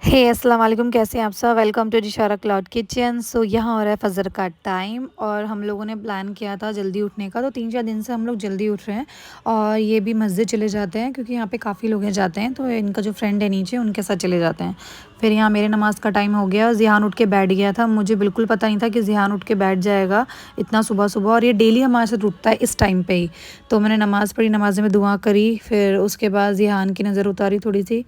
हे अस्सलाम वालेकुम, कैसे हैं आप सब। Welcome to Dishara cloud kitchen. So यहाँ हो रहा है फ़जर का टाइम और हम लोगों ने प्लान किया था जल्दी उठने का, तो 3-4 दिन से हम लोग जल्दी उठ रहे हैं और ये भी मस्जिद चले जाते हैं क्योंकि यहाँ पे काफ़ी लोग हैं जाते हैं, तो इनका जो फ्रेंड है नीचे उनके साथ चले जाते हैं। फिर यहाँ मेरे नमाज़ का टाइम हो गया, ज़ियान उठ के बैठ गया था। मुझे बिल्कुल पता नहीं था कि ज़ियान उठ के बैठ जाएगा इतना सुबह-सुबह, और ये डेली हमारे साथ उठता है इस टाइम पे ही। तो मैंने नमाज़ पढ़ी, नमाज़ में दुआ करी, फिर उसके बाद ज़ियान की नज़र उतारी थोड़ी-सी।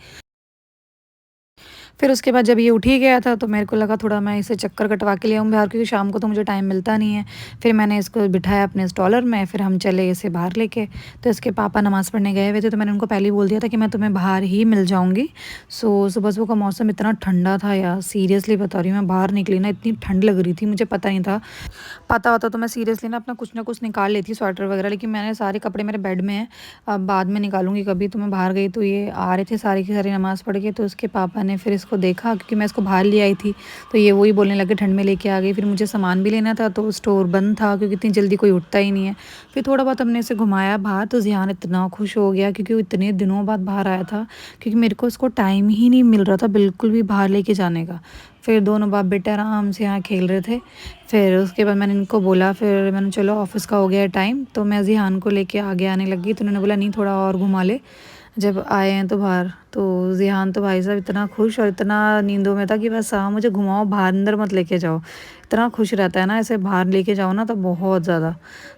फिर उसके बाद जब ये उठ ही गया था तो मेरे को लगा थोड़ा मैं इसे चक्कर कटवा के ले आऊँ बाहर, क्योंकि शाम को तो मुझे टाइम मिलता नहीं है। फिर मैंने इसको बिठाया अपने स्टॉलर में, फिर हम चले इसे बाहर लेके। तो इसके पापा नमाज़ पढ़ने गए हुए थे, तो मैंने उनको पहले ही बोल दिया था कि मैं तुम्हें बाहर ही मिल जाऊँगी। सुबह-सुबह का मौसम इतना ठंडा था यार, सीरियसली बता रही हूँ, मैं बाहर निकली ना इतनी ठंड लग रही थी, मुझे पता नहीं था। पता होता तो मैं सीरियसली ना अपना कुछ ना कुछ निकाल लेती स्वेटर वगैरह, लेकिन मैंने सारे कपड़े मेरे बेड में हैं, अब बाद में निकालूंगी कभी। तो मैं बाहर गई तो ये आ रहे थे सारे की सारी नमाज़ पढ़ के, तो उसके पापा ने फिर इसको देखा क्योंकि मैं इसको बाहर ले आई थी, तो ये वही बोलने लगे ठंड में लेके आ गई। फिर मुझे सामान भी लेना था तो स्टोर बंद था क्योंकि इतनी जल्दी कोई उठता ही नहीं है। फिर थोड़ा बहुत हमने इसे घुमाया बाहर, तो ज़ियान इतना खुश हो गया क्योंकि वो इतने दिनों बाद बाहर आया था, क्योंकि मेरे को इसको टाइम ही नहीं मिल रहा था बिल्कुल भी बाहर लेके जाने का। फिर दोनों बाप बेटे आराम से यहाँ खेल रहे थे। फिर उसके बाद मैंने इनको बोला, फिर मैंने चलो ऑफ़िस का हो गया है टाइम, तो मैं ज़ियान को लेके आगे आने लगी, तो उन्होंने बोला नहीं थोड़ा और घुमा ले। जब आए हैं तो बाहर, तो ज़ियान तो भाई साहब इतना खुश और इतना नींदों में था कि बस हाँ मुझे घुमाओ बाहर, अंदर मत लेके जाओ। इतना खुश रहता है ना, ऐसे बाहर लेके जाओ ना तो बहुत ज़्यादा।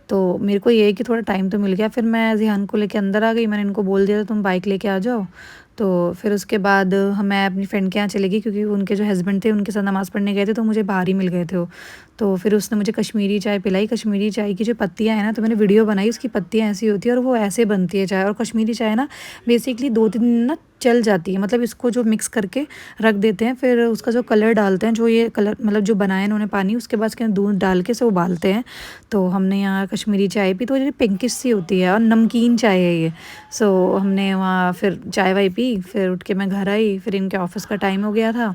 तो मेरे को ये है कि थोड़ा टाइम तो मिल गया। फिर मैं ज़ियान को लेके अंदर आ गई, मैंने इनको बोल दिया था तुम बाइक लेके आ जाओ। तो फिर उसके बाद मैं अपनी फ्रेंड के यहाँ चली गई क्योंकि उनके जो हस्बैंड थे उनके साथ नमाज़ पढ़ने गए थे, तो मुझे बाहर ही मिल गए थे वो। तो फिर उसने मुझे कश्मीरी चाय पिलाई। कश्मीरी चाय की जो पत्तियाँ हैं ना, तो मैंने वीडियो बनाई, उसकी पत्तियाँ ऐसी होती है और वो ऐसे बनती है चाय। और कश्मीरी चाय ना बेसिकली 2-3 दिन ना चल जाती है, मतलब इसको जो मिक्स करके रख देते हैं, फिर उसका जो कलर डालते हैं, जो ये कलर मतलब जो बनाया इन्होंने पानी, उसके बाद इसके अंदर दूध डाल के से उबालते हैं। तो हमने यहाँ कश्मीरी चाय पी, तो ये पिंकिश सी होती है और नमकीन चाय है ये। हमने वहाँ फिर चाय वाय पी, फिर उठ के मैं घर आई, फिर इनके ऑफ़िस का टाइम हो गया था।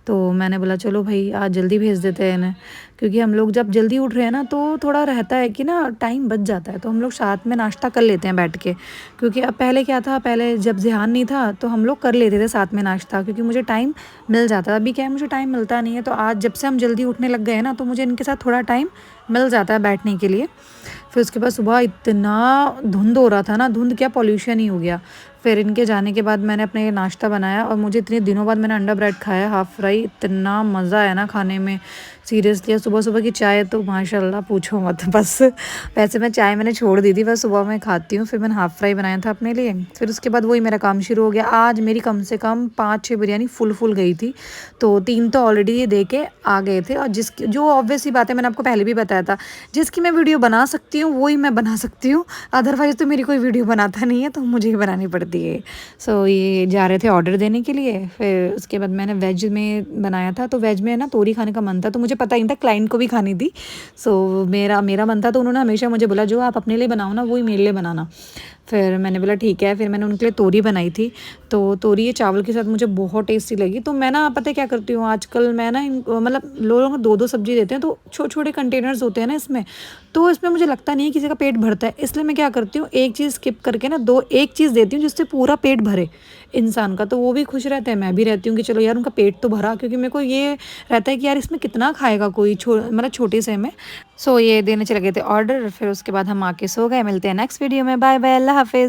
तो मैंने बोला चलो भाई आज जल्दी भेज देते हैं इन्हें, क्योंकि हम लोग जब जल्दी उठ रहे हैं ना तो थोड़ा रहता है कि ना टाइम बच जाता है, तो हम लोग साथ में नाश्ता कर लेते हैं बैठ के। क्योंकि अब पहले क्या था, पहले जब ज़िहान नहीं था तो हम लोग कर लेते थे साथ में नाश्ता, क्योंकि मुझे टाइम मिल जाता था। अभी क्या है, मुझे टाइम मिलता नहीं है, तो आज जब से हम जल्दी उठने लग गए हैं ना, तो मुझे इनके साथ थोड़ा टाइम मिल जाता है बैठने के लिए। फिर उसके बाद सुबह इतना धुंध हो रहा था ना, धुंध क्या पॉल्यूशन ही हो गया। फिर इनके जाने के बाद मैंने अपने नाश्ता बनाया, और मुझे इतने दिनों बाद मैंने अंडा ब्रेड खाया हाफ़ फ्राई, इतना मज़ा आया ना खाने में सीरियसली। सुबह-सुबह की चाय तो माशाल्लाह पूछो मत बस। वैसे मैं चाय मैंने छोड़ दी थी, बस सुबह मैं खाती हूँ। फिर मैंने हाफ़ फ्राई बनाया था अपने लिए। फिर उसके बाद वही मेरा काम शुरू हो गया। आज मेरी कम से कम 5-6 बिरयानी फुल गई थी, तो 3 तो ऑलरेडी ये दे के आ गए थे। और जिसकी जो ऑब्वियस सी बात है, मैंने आपको पहले भी बताया था, जिसकी मैं वीडियो बना सकती हूँ वही मैं बना सकती हूँ, अदरवाइज़ तो मेरी कोई वीडियो बनाता नहीं है, तो मुझे ही बनानी पड़ती है। ये जा रहे थे ऑर्डर देने के लिए। फिर उसके बाद मैंने वेज में बनाया था, तो वेज में ना तोरी खाने का मन था, तो मुझे पता ही नहीं था क्लाइंट को भी खानी थी। मेरा मेरा मन था, तो उन्होंने हमेशा मुझे बोला जो आप अपने लिए बनाओ ना वही मेरे लिए बनाना। फिर मैंने बोला ठीक है, फिर मैंने उनके लिए तोरी बनाई थी। तो तोरी ये चावल के साथ मुझे बहुत टेस्टी लगी। तो मैं ना पता है क्या करती हूँ आजकल, मैं ना मतलब लोगों को 2-2 सब्जी देते हैं, तो छोटे-छोटे कंटेनर्स होते हैं ना इसमें, तो इसमें मुझे लगता नहीं है किसी का पेट भरता है। इसलिए मैं क्या करती हूँ, एक चीज़ स्किप करके ना 2 एक चीज़ देती हूँ जिससे पूरा पेट भरे इंसान का, तो वो भी खुश रहते हैं, मैं भी रहती हूँ कि चलो यार उनका पेट तो भरा। क्योंकि मेरे को ये रहता है कि यार इसमें कितना खाएगा कोई, मतलब छोटे से में। ये देने चले गए थे ऑर्डर। फिर उसके बाद हम आके सो गए। मिलते हैं नेक्स्ट वीडियो में। बाय बाय, अल्लाह हाफ़िज़।